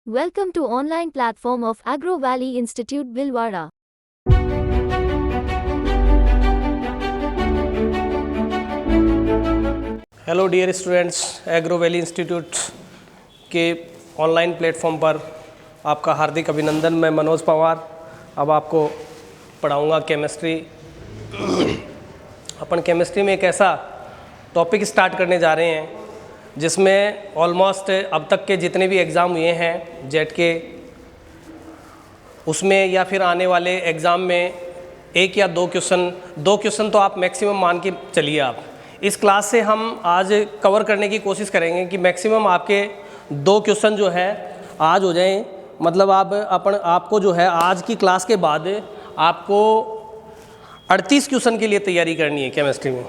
Welcome to online platform of Agro Valley Institute Bhilwara. Hello dear students, Agro Valley Institute के online platform पर आपका हार्दिक अभिनंदन। मैं मनोज पवार अब आपको पढ़ाऊंगा केमिस्ट्री। अपन केमिस्ट्री में एक ऐसा टॉपिक स्टार्ट करने जा रहे हैं जिसमें ऑलमोस्ट अब तक के जितने भी एग्ज़ाम हुए हैं जेट के, उसमें या फिर आने वाले एग्ज़ाम में एक या दो क्वेश्चन तो आप मैक्सिमम मान के चलिए। आप इस क्लास से हम आज कवर करने की कोशिश करेंगे कि मैक्सिमम आपके 2 क्वेश्चन जो है आज हो जाएं। मतलब आपको जो है आज की क्लास के बाद आपको 38 क्वेश्चन के लिए तैयारी करनी है केमिस्ट्री में।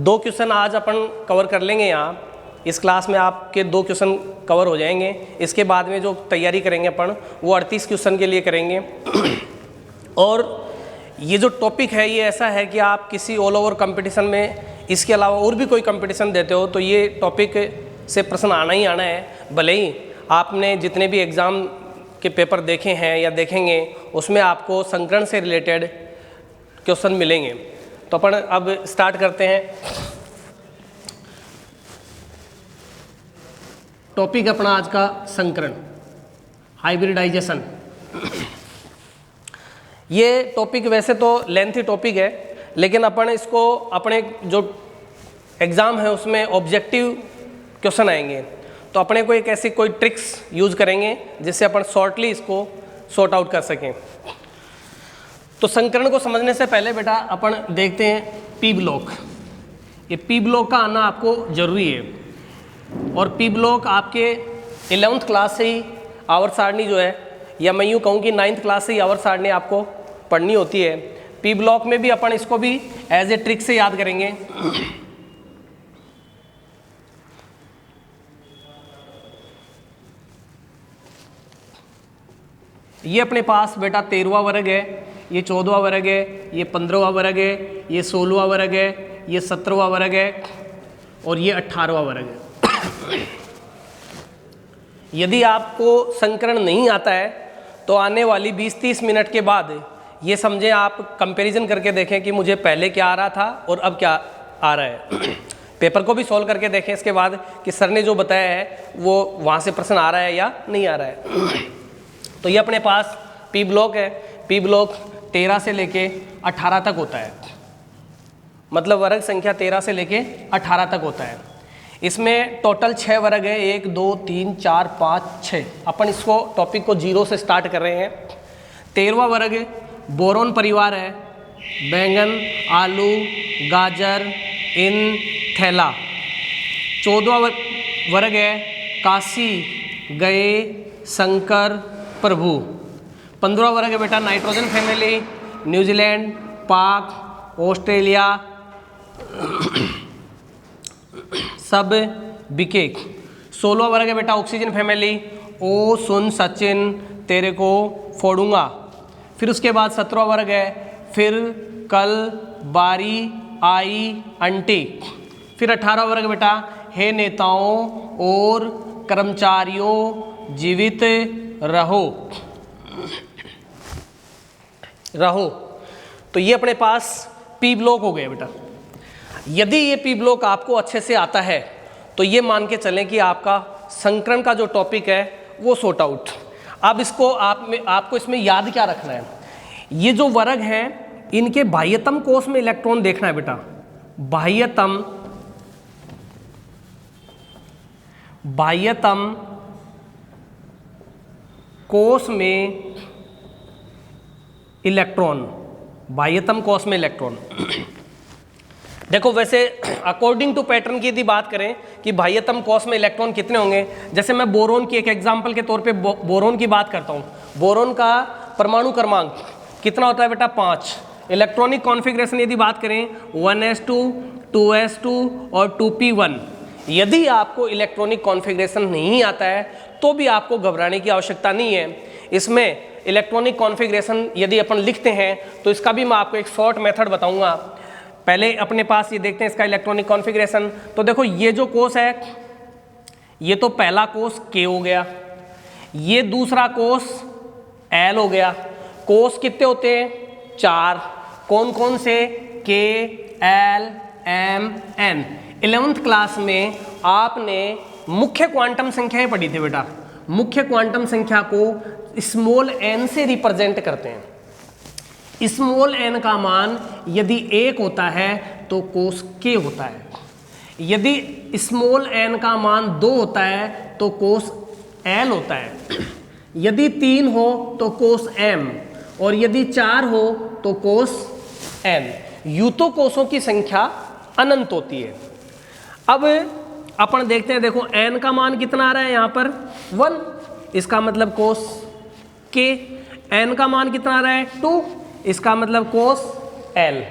2 क्वेश्चन आज अपन कवर कर लेंगे यहाँ इस क्लास में, आपके 2 क्वेश्चन कवर हो जाएंगे। इसके बाद में जो तैयारी करेंगे अपन वो 38 क्वेश्चन के लिए करेंगे। और ये जो टॉपिक है ये ऐसा है कि आप किसी ऑल ओवर कंपटीशन में इसके अलावा और भी कोई कंपटीशन देते हो तो ये टॉपिक से प्रश्न आना ही आना है। भले ही आपने जितने भी एग्ज़ाम के पेपर देखे हैं या देखेंगे उसमें आपको संकरण से रिलेटेड क्वेश्चन मिलेंगे। तो अपन अब स्टार्ट करते हैं। टॉपिक अपना आज का संकरण, हाइब्रिडाइजेशन। ये टॉपिक वैसे तो लेंथी टॉपिक है, लेकिन अपन इसको अपने जो एग्ज़ाम है उसमें ऑब्जेक्टिव क्वेश्चन आएंगे तो अपने को एक ऐसी कोई ट्रिक्स यूज़ करेंगे जिससे अपन शॉर्टली इसको सॉर्ट आउट कर सकें। तो संकरण को समझने से पहले बेटा अपन देखते हैं पी ब्लॉक। ये पी ब्लॉक का आना आपको ज़रूरी है और पी ब्लॉक आपके 11th क्लास से ही आवर्त सारणी जो है, या मैं यूँ कहूँ कि 9th क्लास से ही आवर्त सारणी आपको पढ़नी होती है। पी ब्लॉक में भी अपन इसको भी एज ए ट्रिक से याद करेंगे। ये अपने पास बेटा 13वां वर्ग है, ये 14वां वर्ग है, ये 15वां वर्ग है, ये 16वां वर्ग है, ये 17वां वर्ग है और ये 18वां वर्ग है। यदि आपको संकरण नहीं आता है तो आने वाली 20-30 मिनट के बाद ये समझें, आप कंपैरिजन करके देखें कि मुझे पहले क्या आ रहा था और अब क्या आ रहा है। पेपर को भी सॉल्व करके देखें इसके बाद कि सर ने जो बताया है वो वहाँ से प्रश्न आ रहा है या नहीं आ रहा है। तो ये अपने पास पी ब्लॉक है। पी ब्लॉक 13 से लेके 18 तक होता है, मतलब वर्ग संख्या 13 से लेके 18 तक होता है। इसमें टोटल 6 वर्ग है, 1 2 3 4 5 6। अपन इसको टॉपिक को 0 से स्टार्ट कर रहे हैं। 13वां वर्ग बोरोन परिवार है, बैंगन, आलू, गाजर, इन, थैला। 14वां वर्ग है काशी, गए, शंकर, प्रभु। 15वां वर्ग है बेटा नाइट्रोजन फैमिली, न्यूजीलैंड, पाक, ऑस्ट्रेलिया, सब, बिके। 16वां वर्ग है बेटा ऑक्सीजन फैमिली, ओ, सुन, सचिन, तेरे को फोड़ूंगा। फिर उसके बाद 17वां वर्ग है फिर, कल, बारी, आई, अंटी। फिर 18वां वर्ग बेटा हे नेताओं और कर्मचारियों जीवित रहो। तो ये अपने पास पी ब्लॉक हो गए बेटा। यदि ये पी ब्लॉक आपको अच्छे से आता है तो ये मान के चलें कि आपका संकरण का जो टॉपिक है वो सॉर्ट आउट। अब इसको आपको इसमें याद क्या रखना है, ये जो वर्ग हैं इनके बाह्यतम कोश में इलेक्ट्रॉन देखना है बेटा। बाह्यतम कोश में इलेक्ट्रॉन, बाह्यतम कोश में इलेक्ट्रॉन। देखो वैसे अकॉर्डिंग टू पैटर्न की यदि बात करें कि बाह्यतम कोश में इलेक्ट्रॉन कितने होंगे, जैसे मैं बोरोन की एक एग्जांपल के तौर पे बोरोन की बात करता हूँ। बोरोन का परमाणु क्रमांक कितना होता है बेटा 5। इलेक्ट्रॉनिक कॉन्फ़िगरेशन यदि बात करें 1s2, 2s2 और 2p1। यदि आपको इलेक्ट्रॉनिक कॉन्फ़िगरेशन नहीं आता है तो भी आपको घबराने की आवश्यकता नहीं है। इसमें इलेक्ट्रॉनिक कॉन्फ़िगरेशन यदि अपन लिखते हैं तो इसका भी मैं आपको एक शॉर्ट मेथड बताऊँगा। पहले अपने पास ये देखते हैं इसका इलेक्ट्रॉनिक कॉन्फ़िगरेशन। तो देखो ये जो कोष है ये तो पहला कोष K हो गया, ये दूसरा कोस L हो गया। कोस कितने होते हैं? 4। कौन कौन से? K, L, M, N। 11th class में आपने मुख्य क्वांटम संख्याएं पढ़ी थी बेटा। मुख्य क्वांटम संख्या को स्मॉल n से रिप्रेजेंट करते हैं। स्मॉल n का मान यदि 1 होता है तो कोस k होता है, यदि स्मॉल n का मान 2 होता है तो कोस l होता है, यदि 3 हो तो कोस m, और यदि 4 हो तो कोस n। यूं तो कोसों की संख्या अनंत होती है। अब अपन देखते हैं, देखो n का मान कितना आ रहा है यहाँ पर? 1, इसका मतलब कोस k। n का मान कितना आ रहा है? 2, इसका मतलब कोस l।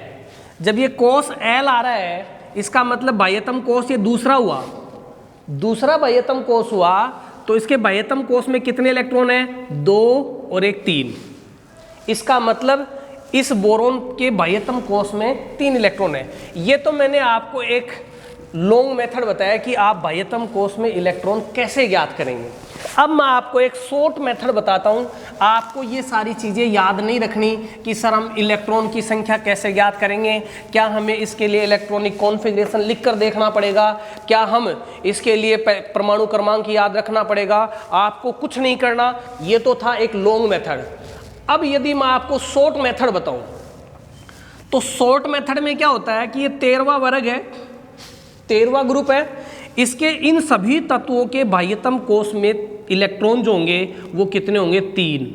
जब ये कोस l आ रहा है, इसका मतलब बाह्यतम कोस ये दूसरा हुआ, दूसरा बाह्यतम कोस हुआ, तो इसके बाह्यतम कोस में कितने इलेक्ट्रॉन हैं? 2 और एक 3। इसका मतलब इस बोरोन के बाह्यतम कोस में 3 इलेक्ट्रॉन है। ये तो मैंने आपको एक लॉन्ग मेथड बताया कि आप बाह्यतम कोस में इलेक्ट्रॉन कैसे ज्ञात करेंगे। अब मैं आपको एक शॉर्ट मेथड बताता हूं। आपको ये सारी चीज़ें याद नहीं रखनी कि सर हम इलेक्ट्रॉन की संख्या कैसे ज्ञात करेंगे, क्या हमें इसके लिए इलेक्ट्रॉनिक कॉन्फ़िगरेशन लिख कर देखना पड़ेगा, क्या हम इसके लिए परमाणु क्रमांक याद रखना पड़ेगा। आपको कुछ नहीं करना, ये तो था एक लॉन्ग मेथड। अब यदि मैं आपको शॉर्ट मेथड बताऊं तो शॉर्ट मेथड में क्या होता है कि ये 13वां वर्ग है, 13वां ग्रुप है। इसके इन सभी तत्वों के बाह्यतम कोश में इलेक्ट्रॉन जो होंगे वो कितने होंगे? 3।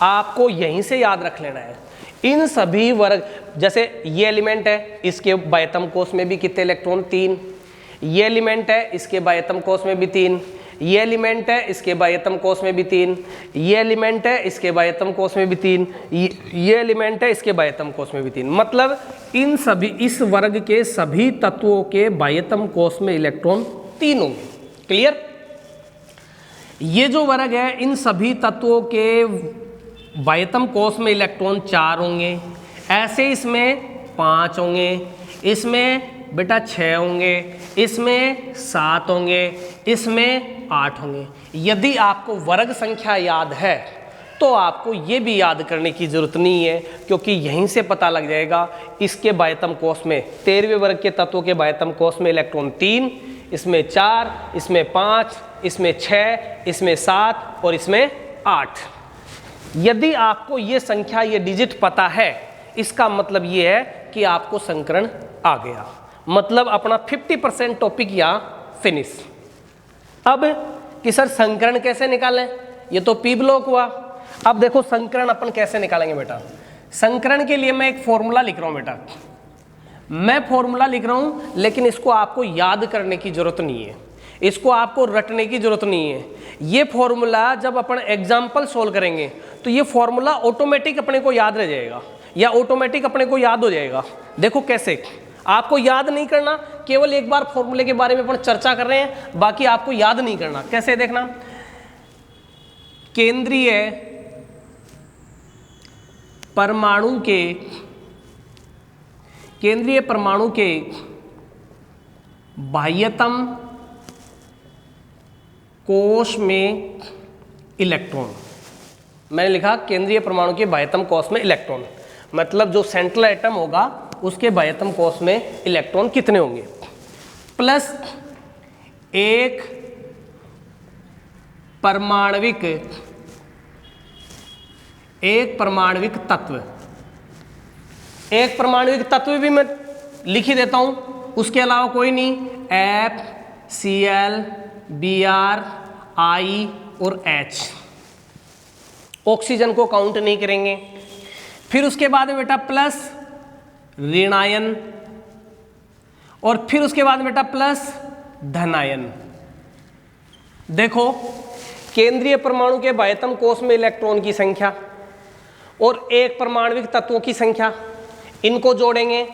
आपको यहीं से याद रख लेना है। इन सभी वर्ग, जैसे ये एलिमेंट है, इसके बाह्यतम कोश में भी कितने इलेक्ट्रॉन? 3। ये एलिमेंट है, इसके बाह्यतम कोश में भी 3। ये एलिमेंट है, इसके बाह्यतम कोश में भी 3। ये एलिमेंट है, इसके बाह्यतम कोश में भी 3। ये एलिमेंट है, इसके बाह्यतम कोश में भी 3। मतलब इन सभी, इस वर्ग के सभी तत्वों के बाह्यतम कोश में इलेक्ट्रॉन 3 होंगे। क्लियर? ये जो वर्ग है, इन सभी तत्वों के बाह्यतम कोश में इलेक्ट्रॉन 4 होंगे। ऐसे इसमें 5 होंगे, इसमें बेटा 6 होंगे, इसमें 7 होंगे, इसमें 8 होंगे। यदि आपको वर्ग संख्या याद है तो आपको ये भी याद करने की जरूरत नहीं है, क्योंकि यहीं से पता लग जाएगा इसके बाह्यतम कोश में 13वें वर्ग के तत्वों के बाह्यतम कोश में इलेक्ट्रॉन 3, इसमें 4, इसमें 5, इसमें 6, इसमें 7 और इसमें 8। यदि आपको ये संख्या, ये डिजिट पता है, इसका मतलब ये है कि आपको संकरण आ गया। मतलब अपना 50% टॉपिक यहाँ फिनिश। अब कि सर संकरण कैसे निकालें? ये तो पी ब्लॉक हुआ। अब देखो संकरण अपन कैसे निकालेंगे बेटा। संकरण के लिए मैं एक फॉर्मूला लिख रहा हूँ बेटा, मैं फॉर्मूला लिख रहा हूँ, लेकिन इसको आपको याद करने की जरूरत नहीं है, इसको आपको रटने की जरूरत नहीं है। ये फॉर्मूला जब अपन एग्जाम्पल सोल्व करेंगे तो ये फॉर्मूला ऑटोमेटिक अपने को याद रह जाएगा, या ऑटोमेटिक अपने को याद हो जाएगा। देखो कैसे, आपको याद नहीं करना, केवल एक बार फॉर्मूले के बारे में अपन चर्चा कर रहे हैं, बाकी आपको याद नहीं करना। कैसे देखना, केंद्रीय परमाणु के बाह्यतम कोश में इलेक्ट्रॉन, मैंने लिखा केंद्रीय परमाणु के बाह्यतम कोश में इलेक्ट्रॉन, मतलब जो सेंट्रल एटम होगा उसके बाह्यतम कोश में इलेक्ट्रॉन कितने होंगे, प्लस एक परमाणविक तत्व भी मैं लिख ही देता हूं, उसके अलावा कोई नहीं, FCl, Br, I और H। ऑक्सीजन को काउंट नहीं करेंगे। फिर उसके बाद में बेटा प्लस ऋण आयन, और फिर उसके बाद बेटा प्लस धन आयन। देखो केंद्रीय परमाणु के बाह्यतम कोश में इलेक्ट्रॉन की संख्या और एक परमाणविक तत्वों की संख्या, इनको जोड़ेंगे,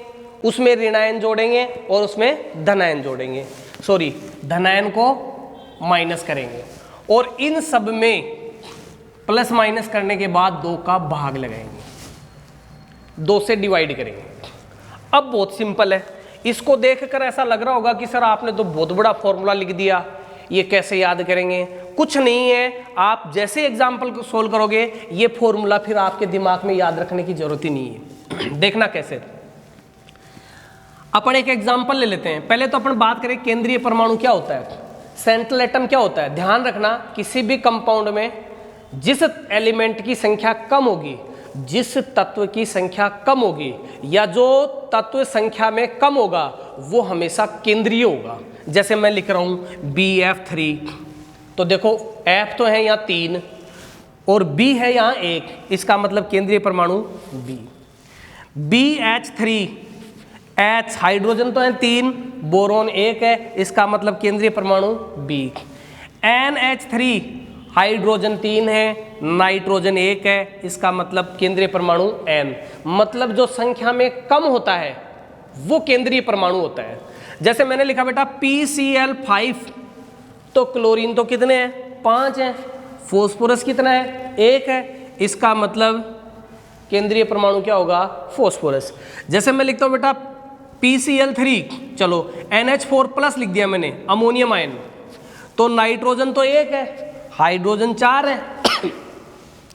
उसमें ऋण आयन जोड़ेंगे और उसमें धन आयन जोड़ेंगे, सॉरी धन आयन को माइनस करेंगे, और इन सब में प्लस माइनस करने के बाद 2 का भाग लगाएंगे, 2 से डिवाइड करेंगे। अब बहुत सिंपल है, इसको देखकर ऐसा लग रहा होगा कि सर आपने तो बहुत बड़ा फॉर्मूला लिख दिया, ये कैसे याद करेंगे। कुछ नहीं है, आप जैसे एग्जाम्पल को सोल्व करोगे ये फॉर्मूला फिर आपके दिमाग में याद रखने की जरूरत ही नहीं है। देखना कैसे, अपन एक एग्जाम्पल ले लेते हैं। पहले तो अपन बात करें केंद्रीय परमाणु क्या होता है, सेंट्रल एटम क्या होता है। ध्यान रखना किसी भी कंपाउंड में जिस एलिमेंट की संख्या कम होगी, जिस तत्व की संख्या कम होगी या जो तत्व संख्या में कम होगा वो हमेशा केंद्रीय होगा। जैसे मैं लिख रहा हूं BF3, तो देखो F तो है यहाँ 3 और B है यहाँ 1, इसका मतलब केंद्रीय परमाणु B। BH3, H हाइड्रोजन तो है 3, बोरोन 1 है, इसका मतलब केंद्रीय परमाणु B। NH3 हाइड्रोजन 3 है, नाइट्रोजन 1 है, इसका मतलब केंद्रीय परमाणु N। मतलब जो संख्या में कम होता है वो केंद्रीय परमाणु होता है। जैसे मैंने लिखा बेटा PCl5, तो क्लोरीन तो कितने हैं, 5 हैं, फॉस्फोरस कितना है, 1 है, इसका मतलब केंद्रीय परमाणु क्या होगा, फॉस्फोरस। जैसे मैं लिखता हूँ बेटा PCl3, चलो NH4 प्लस लिख दिया मैंने, अमोनियम आयन, तो नाइट्रोजन तो 1 है, हाइड्रोजन 4 है,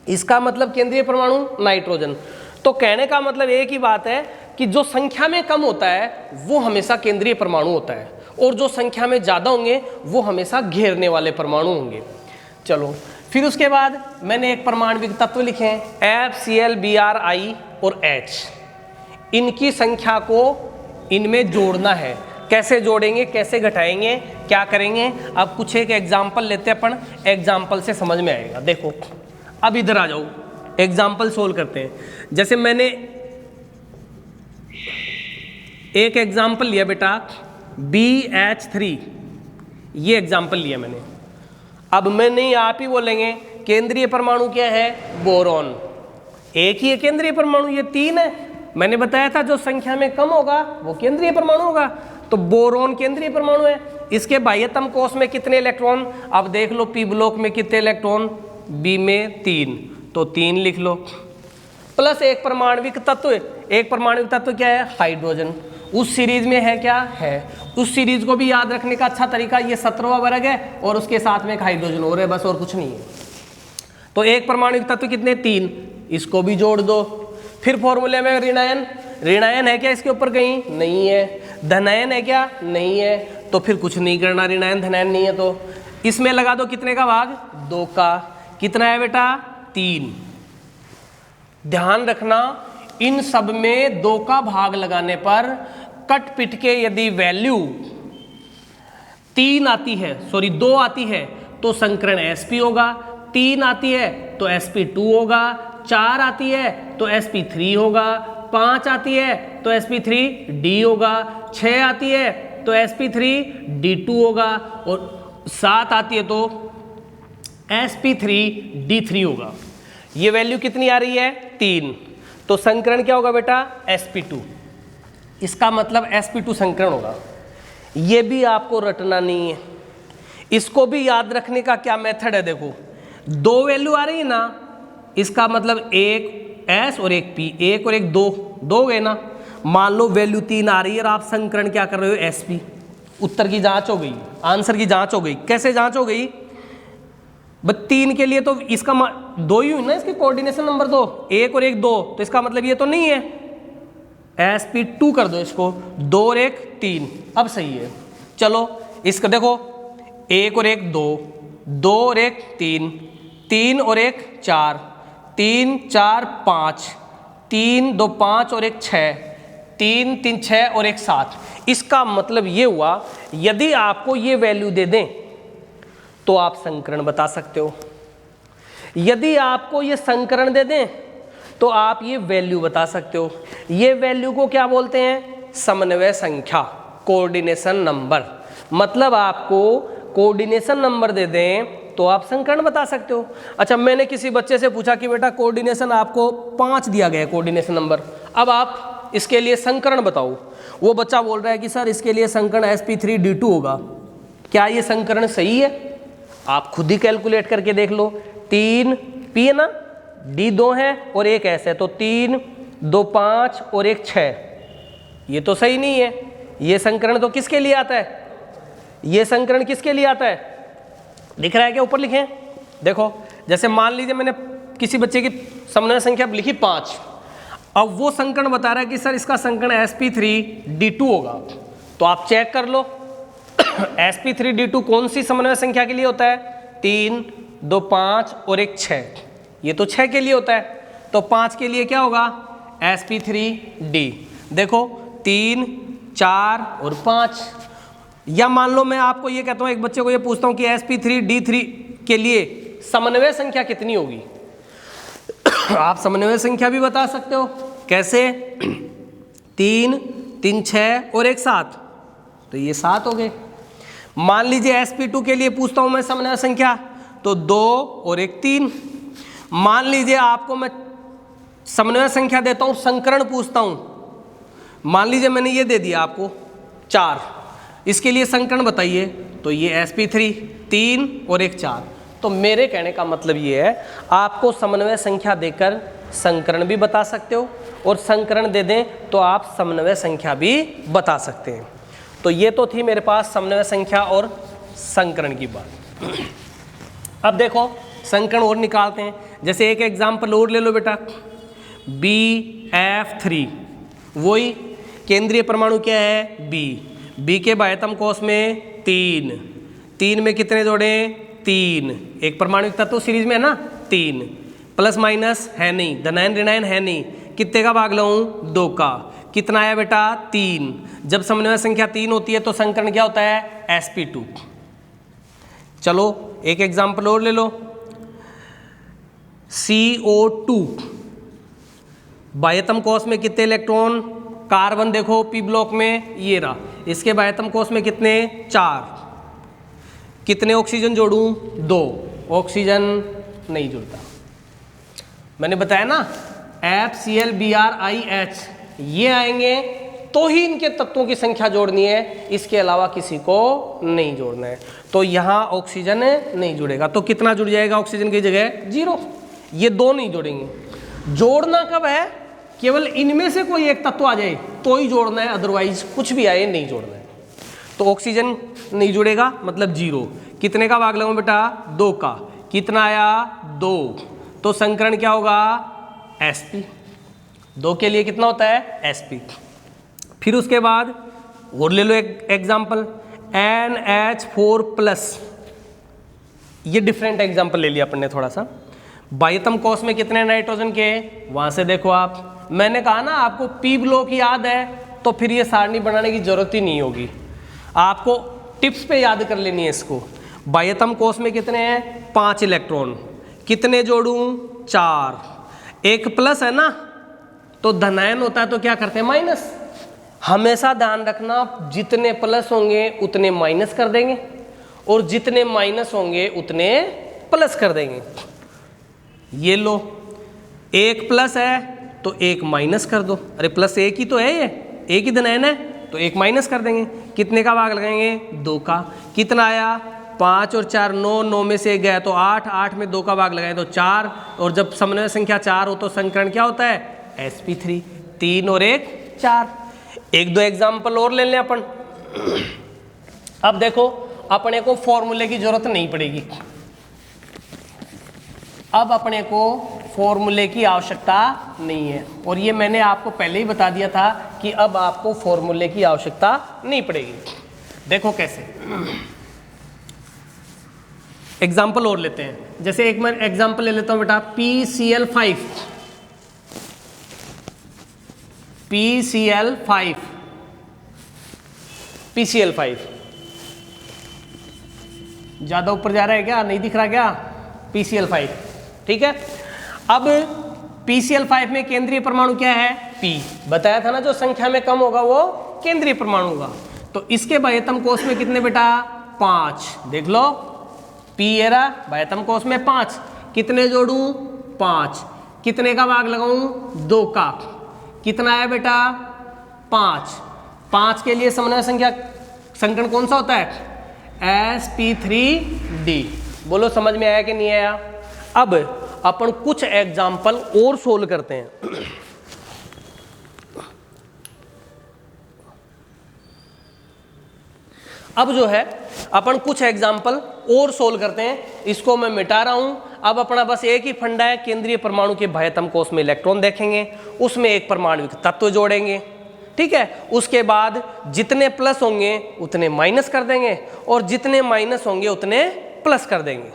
इसका मतलब केंद्रीय परमाणु नाइट्रोजन। तो कहने का मतलब एक ही बात है कि जो संख्या में कम होता है वो हमेशा केंद्रीय परमाणु होता है और जो संख्या में ज़्यादा होंगे वो हमेशा घेरने वाले परमाणु होंगे। चलो फिर उसके बाद मैंने एक परमाणविक तत्व लिखे हैं FCl, Br, I और H। इनकी संख्या को इनमें जोड़ना है। कैसे जोड़ेंगे, कैसे घटाएंगे, क्या करेंगे, अब कुछ एक एग्जाम्पल लेते हैं अपन, एग्जाम्पल से समझ में आएगा। देखो अब इधर आ जाओ, एग्जाम्पल सोल्व करते हैं। जैसे मैंने एक एग्जाम्पल लिया बेटा BH3, ये एग्जाम्पल लिया मैंने। अब मैं नहीं, आप ही बोलेंगे केंद्रीय परमाणु क्या है, बोरॉन। एक ही है केंद्रीय परमाणु, ये 3 है। मैंने बताया था जो संख्या में कम होगा वो केंद्रीय परमाणु होगा, तो बोरॉन केंद्रीय परमाणु है। इसके बाह्यतम कोश में कितने इलेक्ट्रॉन, अब देख लो P ब्लॉक में कितने इलेक्ट्रॉन, B में 3, तो 3 लिख लो, प्लस एक परमाणविक तत्व। एक परमाणविक तत्व क्या है, हाइड्रोजन। उस सीरीज में है क्या, है। उस सीरीज को भी याद रखने का अच्छा तरीका, ये 17वां वर्ग है और उसके साथ में एक हाइड्रोजन और है, बस और कुछ नहीं है। तो एक परमाणविक तत्व कितने, 3, इसको भी जोड़ दो। फिर फॉर्मूले में ऋणायन, ऋणायन है क्या इसके ऊपर कहीं, नहीं है। धनायन है क्या, नहीं है, तो फिर कुछ नहीं करना, ऋणायन धनायन नहीं है तो इसमें लगा दो कितने का भाग, 2 का। कितना है बेटा, 3। ध्यान रखना इन सब में 2 का भाग लगाने पर कट पिट के यदि वैल्यू 3 आती है, सॉरी 2 आती है तो संकरण sp होगा, 3 आती है तो sp2 होगा, 4 आती है तो sp3 होगा, 5 आती है तो sp3d होगा, 6 आती है तो sp3d2 होगा और 7 आती है तो sp3d3 होगा। ये वैल्यू कितनी आ रही है, 3, तो संकरण क्या होगा बेटा, sp2। इसका मतलब sp2 संकरण होगा। ये भी आपको रटना नहीं है, इसको भी याद रखने का क्या मेथड है। देखो 2 वैल्यू आ रही है ना, इसका मतलब एक S और एक P, एक और एक 2 गए ना। मान लो वैल्यू 3 आ रही है और आप संकरण क्या कर रहे हो, sp। उत्तर की जांच हो गई, आंसर की जांच हो गई। कैसे जांच हो गई, 3 के लिए तो इसका 2 ही हुई ना, इसके कोऑर्डिनेशन नंबर 2, 1 और 1 2, तो इसका मतलब ये तो नहीं है, sp2 कर दो इसको, 2 और 1 3, अब सही है। चलो इसका देखो 1 और 1 2, 2 और 1 3, 3 और 1 4, 3 4 5, 3 2 5 और 1 6, 3 3 6 और 1 7। इसका मतलब ये हुआ यदि आपको ये वैल्यू दे दें तो आप संकरण बता सकते हो। यदि आपको ये संकरण दे दें तो आप ये वैल्यू बता सकते हो। ये वैल्यू को क्या बोलते हैं, समन्वय संख्या, कोऑर्डिनेशन नंबर। मतलब आपको कोऑर्डिनेशन नंबर दे दें तो आप संकरण बता सकते हो। अच्छा, मैंने किसी बच्चे से पूछा कि बेटा कोऑर्डिनेशन आपको 5 दिया गया है कोऑर्डिनेशन नंबर, अब आप इसके लिए संकरण बताओ। वो बच्चा बोल रहा है कि सर इसके लिए संकरण sp3d2 होगा। क्या ये संकरण सही है? आप खुद ही कैलकुलेट करके देख लो। 3 p है ना, d 2 है और 1 s है, तो 3 2 5 और 1 6। ये तो सही नहीं है। ये संकरण तो किसके लिए आता है, ये संकरण किसके लिए आता है, दिख रहा है क्या? ऊपर लिखे देखो, जैसे मान लीजिए मैंने किसी बच्चे की समन्वय संख्या लिखी 5, अब वो संकरण बता रहा है कि सर इसका संकरण sp3d2 होगा, तो आप चेक कर लो sp3d2 कौन सी समन्वय संख्या के लिए होता है? 3, 2, 5 और एक 6, ये तो 6 के लिए होता है, तो 5 के लिए क्या होगा? sp3d। देखो 3, 4 और 5। या मान लो मैं आपको ये कहता हूँ, एक बच्चे को ये पूछता हूँ कि sp3d3 के लिए समन्वय संख्या कितनी होगी? आप समन्वय संख्या भी बता सकते हो। कैसे? 3, 3, 6 और एक 7, तो ये 7 हो गए। मान लीजिए sp2 के लिए पूछता हूं मैं समन्वय संख्या, तो 2 और एक 3। मान लीजिए आपको मैं समन्वय संख्या देता हूं, संकरण पूछता हूं, मान लीजिए मैंने ये दे दिया आपको 4, इसके लिए संकरण बताइए, तो ये sp3 3 और एक 4। तो मेरे कहने का मतलब ये है, आपको समन्वय संख्या देकर संकरण भी बता सकते हो, और संकरण दे दें तो आप समन्वय संख्या भी बता सकते हैं। तो ये तो थी मेरे पास समन्वय संख्या और संकरण की बात। अब देखो संकरण और निकालते हैं। जैसे एक एग्जाम्पल और ले लो बेटा, BF3, वही केंद्रीय परमाणु क्या है? B के बाह्यतम कोश में 3 में कितने जोड़े? 3। एक परमाणु तत्व सीरीज में है ना, 3, प्लस माइनस है नहीं, धनायन ऋणायन है नहीं, कितने का भाग लाऊं? 2 का। कितना आया बेटा? 3। जब समन्वय संख्या 3 होती है तो संकरण क्या होता है? sp2। चलो एक एग्जाम्पल और ले लो, CO2, बाह्यतम कोश में कितने इलेक्ट्रॉन? कार्बन देखो p ब्लॉक में ये रहा, इसके बाह्यतम कोश में कितने? 4। कितने ऑक्सीजन जोड़ूं? 2। ऑक्सीजन नहीं जुड़ता। मैंने बताया ना FClBrIH ये आएंगे तो ही इनके तत्वों की संख्या जोड़नी है, इसके अलावा किसी को नहीं जोड़ना है। तो यहाँ ऑक्सीजन नहीं जुड़ेगा, तो कितना जुड़ जाएगा ऑक्सीजन की जगह? 0। ये 2 नहीं जोड़ेंगे। जोड़ना कब है? केवल इनमें से कोई एक तत्व आ जाए तो ही जोड़ना है, अदरवाइज कुछ भी आए नहीं जोड़ना है। तो ऑक्सीजन नहीं जुड़ेगा मतलब 0। कितने का भाग लगाऊं बेटा? 2 का। कितना आया? 2। तो संकरण क्या होगा? sp। 2 के लिए कितना होता है? sp। फिर उसके बाद और ले लो एक एग्जाम्पल, NH4+। ये डिफरेंट एग्जाम्पल ले लिया अपन ने थोड़ा सा। बाह्यतम कोश में कितने नाइट्रोजन के? वहां से देखो आप, मैंने कहा ना आपको p ब्लॉक याद है तो फिर ये सारणी बनाने की जरूरत ही नहीं होगी, आपको टिप्स पे याद कर लेनी है इसको। बाह्यतम कोश में कितने हैं? 5 इलेक्ट्रॉन। कितने जोड़ूं? 4। एक प्लस है ना, तो धनायन होता है तो क्या करते हैं? माइनस। हमेशा ध्यान रखना, जितने प्लस होंगे उतने माइनस कर देंगे, और जितने माइनस होंगे उतने प्लस कर देंगे। ये लो, एक प्लस है तो एक माइनस कर दो, अरे प्लस एक ही तो है, ये एक ही धनायन है तो एक माइनस कर देंगे। कितने का भाग लगाएंगे? 2 का। कितना आया? 5 और 4 9, 9 में से एक गया तो 8, 8 में 2 का भाग लगाए तो 4। और जब समन्वय संख्या 4 हो तो संकरण क्या होता है? sp3। 3 और 1 4। एक दो एग्जाम्पल और ले लें अपन। अब देखो अपने को फॉर्मूले की जरूरत नहीं पड़ेगी, अब अपने को फॉर्मूले की आवश्यकता नहीं है, और ये मैंने आपको पहले ही बता दिया था कि अब आपको फॉर्मूले की आवश्यकता नहीं पड़ेगी। देखो कैसे, एग्जाम्पल और लेते हैं। जैसे एक मैं एग्जाम्पल ले लेता हूं बेटा, PCl5। ज्यादा ऊपर जा रहा है क्या? नहीं दिख रहा क्या? PCl5, ठीक है। अब PCl5 में केंद्रीय परमाणु क्या है? P। बताया था ना जो संख्या में कम होगा वो केंद्रीय परमाणु होगा। तो इसके बाह्यतम कोश में कितने बेटा? 5। देख लो, P एरा बाह्यतम कोश में 5। कितने जोड़ूं? 5। कितने का भाग लगाऊं? 2 का। कितना आया बेटा? 5। 5 के लिए समन्वय संख्या संकरण कौन सा होता है? sp3d। बोलो समझ में आया कि नहीं आया? अब अपन कुछ एग्जाम्पल और सोल्व करते हैं। अब जो है अपन कुछ एग्जाम्पल और सोल्व करते हैं, इसको मैं मिटा रहा हूं। अब अपना बस एक ही फंडा है, केंद्रीय परमाणु के बाह्यतम कोश में इलेक्ट्रॉन देखेंगे, उसमें एक परमाणुविक तत्व जोड़ेंगे, ठीक है। उसके बाद जितने प्लस होंगे उतने माइनस कर देंगे और जितने माइनस होंगे उतने प्लस कर देंगे।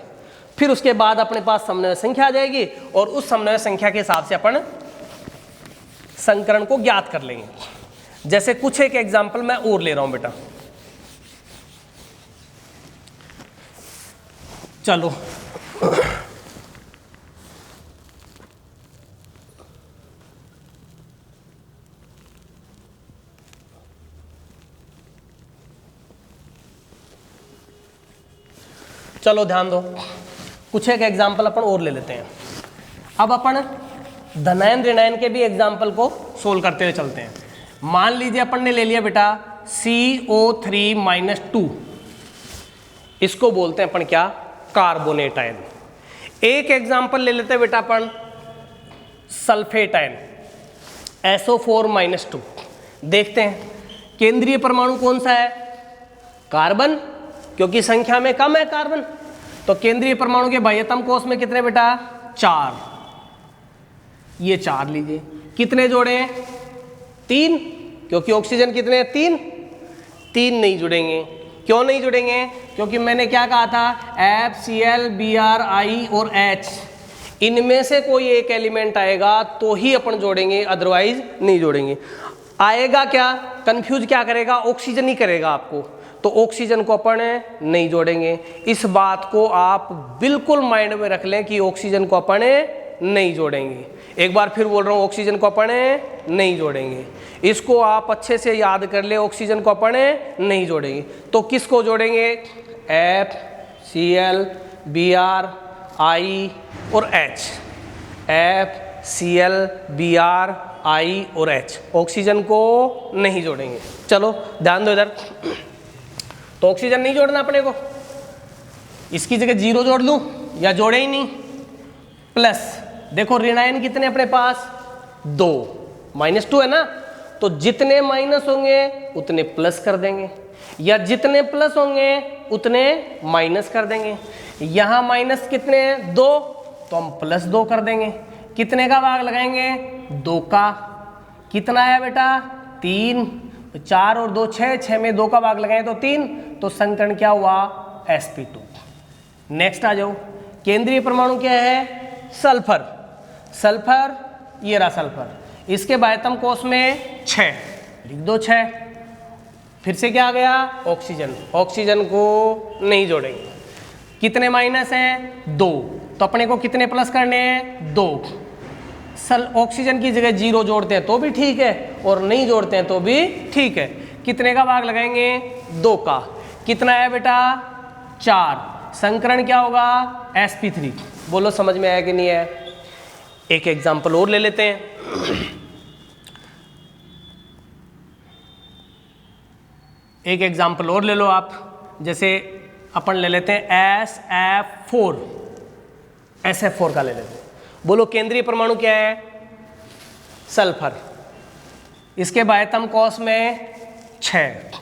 फिर उसके बाद अपने पास समन्वय संख्या आ जाएगी और उस समन्वय संख्या के हिसाब से अपन संकरण को ज्ञात कर लेंगे। जैसे कुछ एक एग्जाम्पल मैं और ले रहा हूं बेटा, चलो चलो ध्यान दो, कुछ एक एग्जाम्पल अपन और ले लेते हैं। अब अपन धनायन ऋणायन के भी एग्जाम्पल को सोल्व करते हुए चलते हैं। मान लीजिए अपन ने ले लिया बेटा CO3-2, इसको बोलते हैं अपन क्या, कार्बोनेट आयन। एक एग्जाम्पल ले लेते हैं बेटा अपन सल्फेट आयन SO4-2। देखते हैं केंद्रीय परमाणु कौन सा है, कार्बन, क्योंकि संख्या में कम है कार्बन। तो केंद्रीय परमाणु के बाह्यतम कोश में कितने बेटा, 4, ये 4 लीजिए। कितने जोड़े, 3, क्योंकि ऑक्सीजन कितने हैं, 3 नहीं जुड़ेंगे। क्यों नहीं जुड़ेंगे, क्योंकि मैंने क्या कहा था, FCl, Br, I और H, इनमें से कोई एक एलिमेंट आएगा तो ही अपन जोड़ेंगे, अदरवाइज नहीं जोड़ेंगे। आएगा क्या, कंफ्यूज क्या करेगा, ऑक्सीजन ही करेगा आपको, तो ऑक्सीजन को अपन नहीं जोड़ेंगे। इस बात को आप बिल्कुल माइंड में रख लें कि ऑक्सीजन को अपन नहीं जोड़ेंगे। एक बार फिर बोल रहा हूँ, ऑक्सीजन को अपन नहीं जोड़ेंगे। इसको आप अच्छे से याद कर ले, ऑक्सीजन को अपन नहीं जोड़ेंगे। तो किसको जोड़ेंगे, FCl, Br, I और H, FCl, Br, I और H, ऑक्सीजन को नहीं जोड़ेंगे। चलो ध्यान दो इधर, तो ऑक्सीजन नहीं जोड़ना अपने को, इसकी जगह 0 जोड़ लूं या जोड़े ही नहीं, प्लस देखो ऋणायन कितने अपने पास, 2, -2 है ना, तो जितने माइनस होंगे उतने प्लस कर देंगे, या जितने प्लस होंगे उतने माइनस कर देंगे। यहां माइनस कितने हैं, 2, तो हम +2 कर देंगे। कितने का भाग लगाएंगे, 2 का। कितना आया बेटा, 3, 4 और 2 6, 6 में 2 का भाग लगाएं तो 3, तो संकरण क्या हुआ, sp2। नेक्स्ट आ जाओ, केंद्रीय परमाणु क्या है, सल्फर। सल्फर, ये रहा सल्फर, इसके बाह्यतम कोश में 6, लिख दो 6। फिर से क्या आ गया, ऑक्सीजन, ऑक्सीजन को नहीं जोड़ेंगे। कितने माइनस हैं, 2, तो अपने को कितने प्लस करने हैं, 2। ऑक्सीजन की जगह 0 जोड़ते हैं तो भी ठीक है और नहीं जोड़ते हैं तो भी ठीक है। कितने का भाग लगाएंगे, 2 का। कितना है बेटा, 4। संकरण क्या होगा, sp3। बोलो समझ में आया कि नहीं है। एक एग्जांपल और ले लेते हैं, एक एग्जांपल और ले लो आप। जैसे अपन ले लेते हैं SF4, SF4 का ले लेते हैं। बोलो केंद्रीय परमाणु क्या है, सल्फर, इसके बाह्यतम कोश में 6।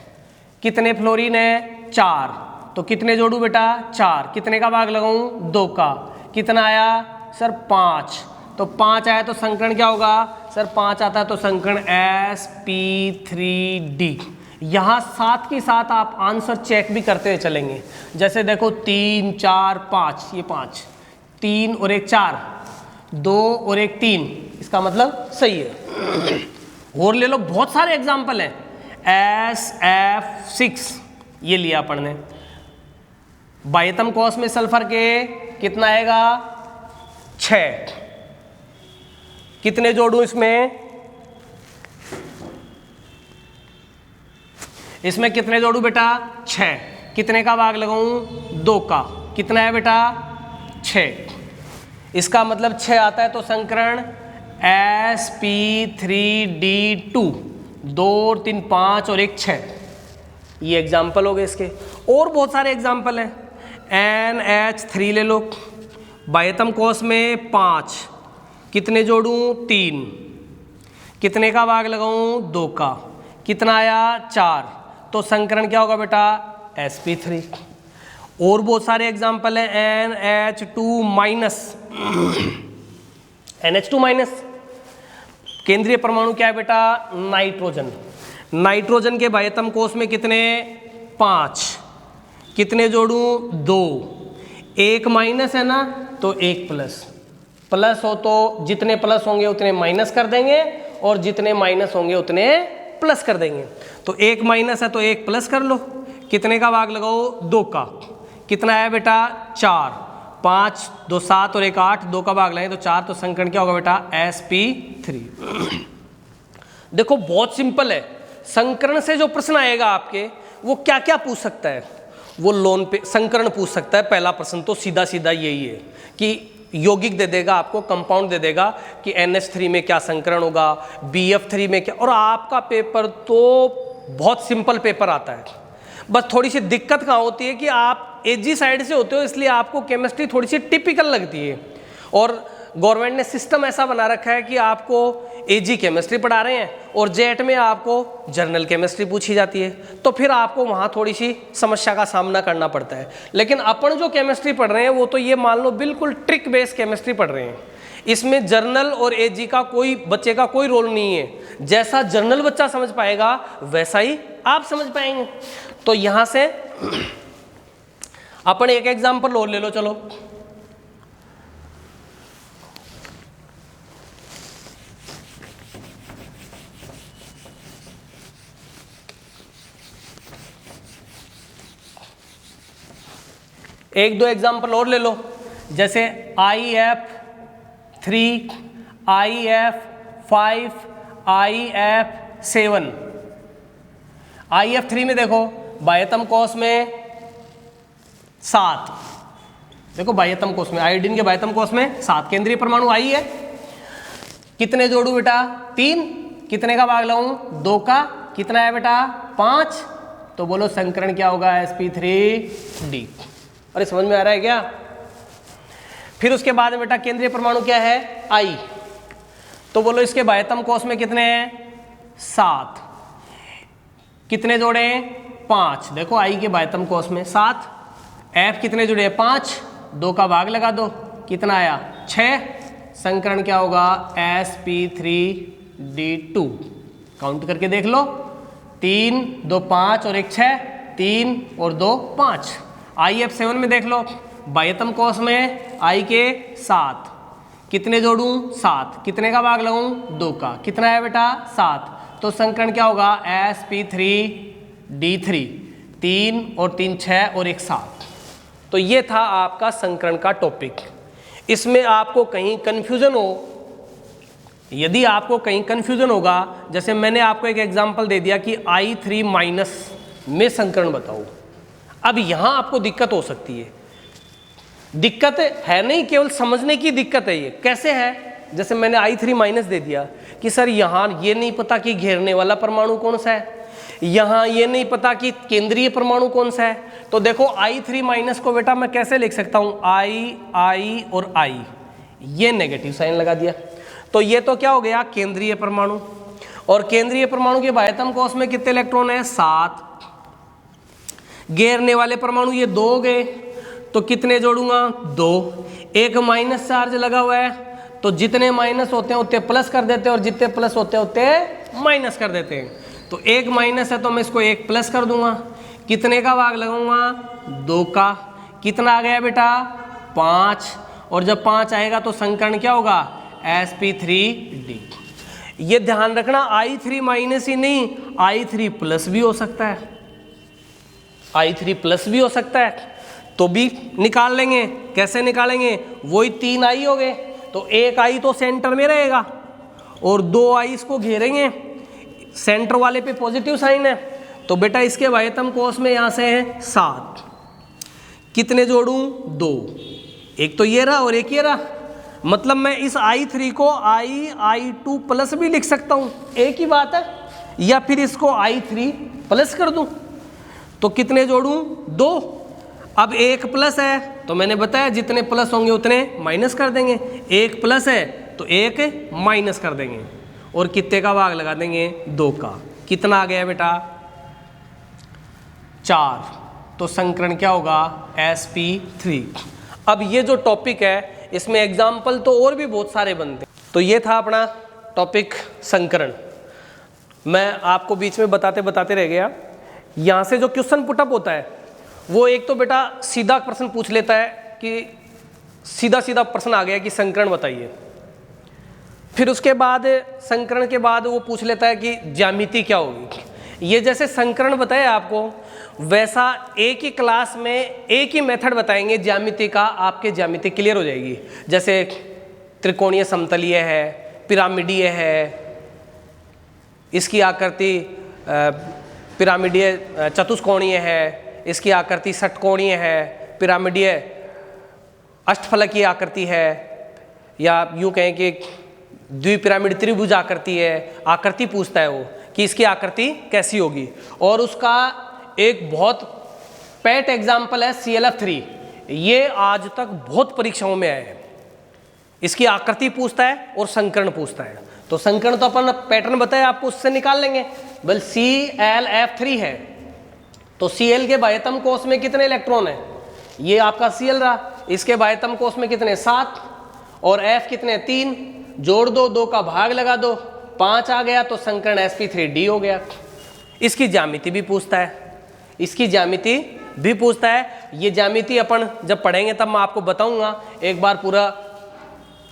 कितने फ्लोरीन है, 4, तो कितने जोड़ू बेटा, 4। कितने का भाग लगाऊं, 2 का। कितना आया सर, 5, तो 5 आया तो संकरण क्या होगा सर, 5 आता है तो संकरण sp3d। यहाँ साथ के साथ आप आंसर चेक भी करते हुए चलेंगे। जैसे देखो 3, 4, 5, ये 5, 3 और 1 4, 2 और 1 3, इसका मतलब सही है। और ले लो, बहुत सारे एग्जाम्पल हैं। SF6 ये लिया अपन ने, बाह्यतम कोश में सल्फर के कितना आएगा, 6। कितने जोड़ूं इसमें, इसमें कितने जोड़ू बेटा, 6। कितने का भाग लगाऊं, 2 का। कितना है बेटा, 6। इसका मतलब 6 आता है तो संकरण sp3d2, 2 और 3 5 और 1 6। ये एग्जाम्पल हो गए इसके। और बहुत सारे एग्जाम्पल हैं। NH3 ले लो, बाह्यतम कोश में 5। कितने जोड़ूं, 3। कितने का भाग लगाऊं, 2 का। कितना आया, 4, तो संकरण क्या होगा बेटा, sp3। और बहुत सारे एग्जाम्पल हैं, NH2 माइनस, NH2 माइनस केंद्रीय परमाणु क्या है बेटा, नाइट्रोजन। नाइट्रोजन के बाह्यतम कोष में कितने, 5, कितने जोड़ूं, 2, एक माइनस है ना तो एक प्लस, प्लस हो तो जितने प्लस होंगे उतने माइनस कर देंगे और जितने माइनस होंगे उतने प्लस कर देंगे। तो एक माइनस है तो एक प्लस कर लो, कितने का भाग लगाओ, 2 का, कितना है बेटा 4, 5 2 7 और 1 8, 2 का भाग लगाए तो 4, तो संकरण क्या होगा बेटा sp3। देखो बहुत सिंपल है, संकरण से जो प्रश्न आएगा आपके वो क्या क्या पूछ सकता है, वो लोन पे संकरण पूछ सकता है। पहला प्रश्न तो सीधा सीधा यही है कि यौगिक दे देगा आपको, कंपाउंड दे देगा कि NH3 में क्या संकरण होगा, BF3 में क्या, और आपका पेपर तो बहुत सिंपल पेपर आता है। बस थोड़ी सी दिक्कत कहाँ होती है कि आप एजी साइड से होते हो, इसलिए आपको केमिस्ट्री थोड़ी सी टिपिकल लगती है, और गवर्नमेंट ने सिस्टम ऐसा बना रखा है कि आपको एजी केमिस्ट्री पढ़ा रहे हैं और जेट में आपको जर्नल केमिस्ट्री पूछी जाती है, तो फिर आपको वहाँ थोड़ी सी समस्या का सामना करना पड़ता है। लेकिन अपन जो केमिस्ट्री पढ़ रहे हैं वो तो ये मान लो बिल्कुल ट्रिक बेस्ड केमिस्ट्री पढ़ रहे हैं, इसमें जर्नल और एजी का कोई बच्चे का कोई रोल नहीं है। जैसा जर्नल बच्चा समझ पाएगा वैसा ही आप समझ पाएंगे। तो यहाँ से अपन एक एग्जाम्पल और ले लो, चलो एक दो एग्जाम्पल और ले लो, जैसे IF3, IF5, IF7। IF3 में देखो बाह्यतम कोष में 7, देखो बाह्यतम कोष में आयोडीन के बाह्यतम कोष में 7 केंद्रीय परमाणु आई है, कितने जोड़ू बेटा 3, कितने का भाग लाऊं 2 का, कितना है बेटा 5, तो बोलो संकरण क्या होगा sp3d। अरे समझ में आ रहा है क्या। फिर उसके बाद में बेटा केंद्रीय परमाणु क्या है I, तो बोलो इसके बाह्यतम कोष में कितने हैं 7, कितने जोड़े 5, देखो I के बाह्यतम कोष में 7, F कितने जुड़े 5, 2 का भाग लगा दो, कितना आया 6, संकरण क्या होगा sp3d2। काउंट करके देख लो, 3 2 5 और 1 6, 3 और 2 5। IF7 में देख लो बाह्यतम कोष में I के 7, कितने जोड़ूं 7, कितने का भाग लगाऊं 2 का, कितना है बेटा 7, तो संकरण क्या होगा sp3d3, 3 और 3 6 और 1 7। तो ये था आपका संकरण का टॉपिक। इसमें आपको कहीं कन्फ्यूजन हो, यदि आपको कहीं कन्फ्यूजन होगा, जैसे मैंने आपको एक एग्जांपल दे दिया कि I3 माइनस में संकरण बताओ, अब यहां आपको दिक्कत हो सकती है। दिक्कत है नहीं, केवल समझने की दिक्कत है। ये कैसे है, जैसे मैंने I3 माइनस दे दिया कि सर यहां ये नहीं पता कि घेरने वाला परमाणु कौन सा है, यहां ये नहीं पता कि केंद्रीय परमाणु कौन सा है, तो देखो I3 माइनस को बेटा मैं कैसे लिख सकता हूं I और I, ये नेगेटिव साइन लगा दिया, तो ये तो क्या हो गया केंद्रीय परमाणु, और केंद्रीय परमाणु के बाह्यतम कोष में कितने इलेक्ट्रॉन है 7, घेरने वाले परमाणु ये 2 गए, तो कितने जोड़ूंगा 2, एक माइनस चार्ज लगा हुआ है, तो जितने माइनस होते हैं उतने प्लस कर देते हैं और जितने प्लस होते हैं उतने माइनस कर देते हैं। तो एक माइनस है तो मैं इसको एक प्लस कर दूंगा, कितने का भाग लगाऊंगा 2 का, कितना आ गया बेटा 5, और जब 5 आएगा तो संकरण क्या होगा sp3d। ये ध्यान रखना I3 माइनस ही नहीं, I3 प्लस भी हो सकता है, I3 प्लस भी हो सकता है, तो भी निकाल लेंगे। कैसे निकालेंगे, वही 3 I हो गए, तो एक I तो सेंटर में रहेगा और 2 I इसको घेरेंगे, सेंटर वाले पे पॉजिटिव साइन है, तो बेटा इसके बाह्यतम कोष में यहाँ से है 7, कितने जोड़ूं 2, एक तो ये रहा और एक ये रहा, मतलब मैं इस I3 को I2 प्लस भी लिख सकता हूँ, एक ही बात है, या फिर इसको I3 प्लस कर दूं, तो कितने जोड़ूं 2। अब एक प्लस है तो मैंने बताया जितने प्लस होंगे उतने माइनस कर देंगे, एक प्लस है तो एक माइनस कर देंगे, और कितने का भाग लगा देंगे 2 का, कितना आ गया बेटा 4, तो संकरण क्या होगा sp3। अब ये जो टॉपिक है इसमें एग्जाम्पल तो और भी बहुत सारे बनते हैं। तो ये था अपना टॉपिक संकरण। मैं आपको बीच में बताते बताते रह गया। यहाँ से जो क्वेश्चन पुटअप होता है वो एक तो बेटा सीधा प्रश्न पूछ लेता है कि सीधा सीधा प्रश्न आ गया कि संकरण बताइए। फिर उसके बाद संकरण के बाद वो पूछ लेता है कि ज्यामिति क्या होगी। ये जैसे संकरण बताया आपको, वैसा एक ही क्लास में एक ही मेथड बताएंगे ज्यामिति का, आपके ज्यामिति क्लियर हो जाएगी। जैसे त्रिकोणीय समतलीय है, पिरामिडीय है, इसकी आकृति पिरामिडीय चतुष्कोणीय है, इसकी आकृति षटकोणीय है, पिरामिडीय अष्टफलकीय आकृति है, या यूँ कहें कि द्विपिरामिड त्रिभुज आकृति है। आकृति पूछता है वो कि इसकी आकृति कैसी होगी। और उसका एक बहुत पेट एग्जाम्पल है CLF3। ये आज तक बहुत परीक्षाओं में आया है। इसकी आकृति पूछता है और संकरण पूछता है। तो संकरण तो अपन पैटर्न बताया आपको, उससे निकाल लेंगे। बल CLF3 है तो Cl के बाह्यतम कोष में कितने इलेक्ट्रॉन है, ये आपका Cl रहा। इसके बाह्यतम कोष में कितने 7 और F कितने 3, जोड़ दो, 2 का भाग लगा दो, 5 आ गया तो संकरण sp3d हो गया। इसकी ज्यामिति भी पूछता है, इसकी ज्यामिति भी पूछता है। ये ज्यामिति अपन जब पढ़ेंगे तब मैं आपको बताऊंगा एक बार पूरा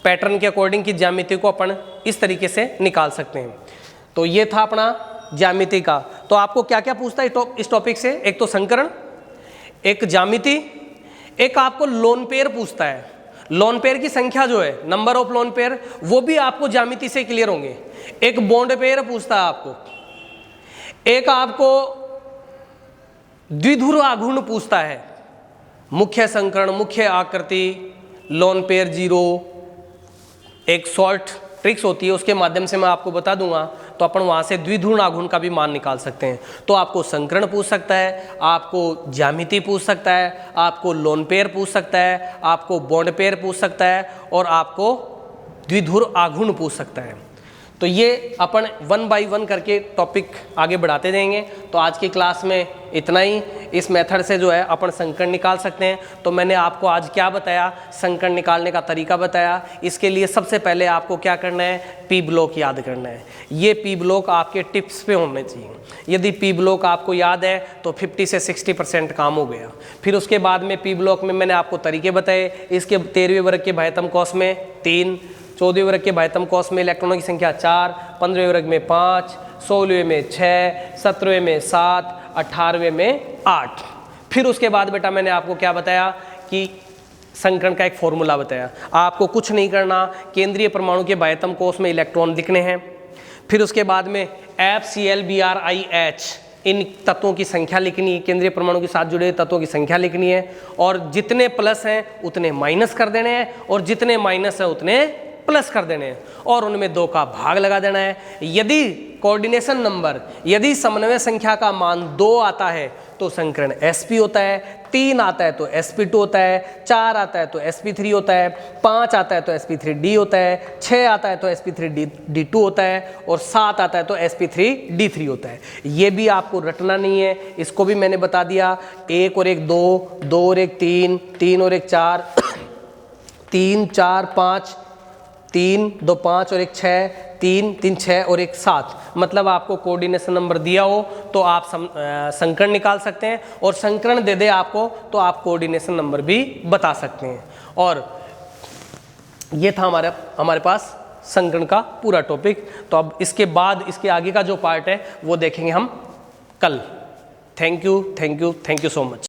पैटर्न के अकॉर्डिंग की ज्यामिति को अपन इस तरीके से निकाल सकते हैं। तो ये था अपना ज्यामिति का। तो आपको क्या क्या पूछता है इस टॉपिक से, एक तो संकरण, एक ज्यामिति, एक आपको लोन पेयर पूछता है। लोन पेयर की संख्या जो है, नंबर ऑफ लोन पेयर, वो भी आपको ज्यामिति से क्लियर होंगे। एक बॉन्ड पेयर पूछता है आपको, एक आपको द्विध्रुव आघूर्ण पूछता है, मुख्य संकरण, मुख्य आकृति, लोन पेयर जीरो। एक शॉर्ट ट्रिक्स होती है, उसके माध्यम से मैं आपको बता दूंगा, तो अपन वहां से द्विध्रुव आघूर्ण का भी मान निकाल सकते हैं। तो आपको संकरण पूछ सकता है, आपको ज्यामिति पूछ सकता है, आपको लोन पेयर पूछ सकता है, आपको बॉन्ड पेयर पूछ सकता है, और आपको द्विध्रुव आघूर्ण पूछ सकता है। तो ये अपन 1 बाय 1 करके टॉपिक आगे बढ़ाते जाएंगे। तो आज की क्लास में इतना ही। इस मेथड से जो है अपन संकरण निकाल सकते हैं। तो मैंने आपको आज क्या बताया, संकरण निकालने का तरीका बताया। इसके लिए सबसे पहले आपको क्या करना है, पी ब्लॉक याद करना है। ये पी ब्लॉक आपके टिप्स पे होने चाहिए। यदि पी ब्लॉक आपको याद है तो 50 से 60% काम हो गया। फिर उसके बाद में पी ब्लॉक में मैंने आपको तरीके बताए। इसके 13वें वर्ग के बाह्यतम कोष में 3, 14वें वर्ग के बाह्यतम कोष में इलेक्ट्रॉनों की संख्या 4, 15वें वर्ग में 5, 16वें में 6, 17वें में 7, 18वें में 8। फिर उसके बाद बेटा मैंने आपको क्या बताया कि संकरण का एक फॉर्मूला बताया। आपको कुछ नहीं करना, केंद्रीय परमाणु के बाह्यतम कोष में इलेक्ट्रॉन लिखने हैं। फिर उसके बाद में FCl BrIH इन तत्वों की संख्या लिखनी है, केंद्रीय परमाणु के साथ जुड़े तत्वों की संख्या लिखनी है, और जितने प्लस हैं उतने माइनस कर देने हैं, और जितने माइनस हैं उतने प्लस कर देने हैं, और उनमें 2 का भाग लगा देना है। यदि कोऑर्डिनेशन नंबर, यदि समन्वय संख्या का मान 2 आता है तो संकरण sp होता है, 3 आता है तो sp2 होता है, 4 आता है तो sp3 होता है, 5 आता है तो sp3d होता है, 6 आता है तो sp3d2 होता है, और 7 आता है तो sp3d3 होता है। ये भी आपको रटना नहीं है, इसको भी मैंने बता दिया। 1 और 1 2, 2 और 1 3, 3 और 1 4, 3 4 5, 3 2 5 और 1 6, 3 3 6 और 1 7। मतलब आपको कोऑर्डिनेशन नंबर दिया हो तो आप संकरण निकाल सकते हैं, और संकरण दे दे आपको तो आप कोऑर्डिनेशन नंबर भी बता सकते हैं। और ये था हमारे पास संकरण का पूरा टॉपिक। तो अब इसके बाद इसके आगे का जो पार्ट है वो देखेंगे हम कल। Thank you so much.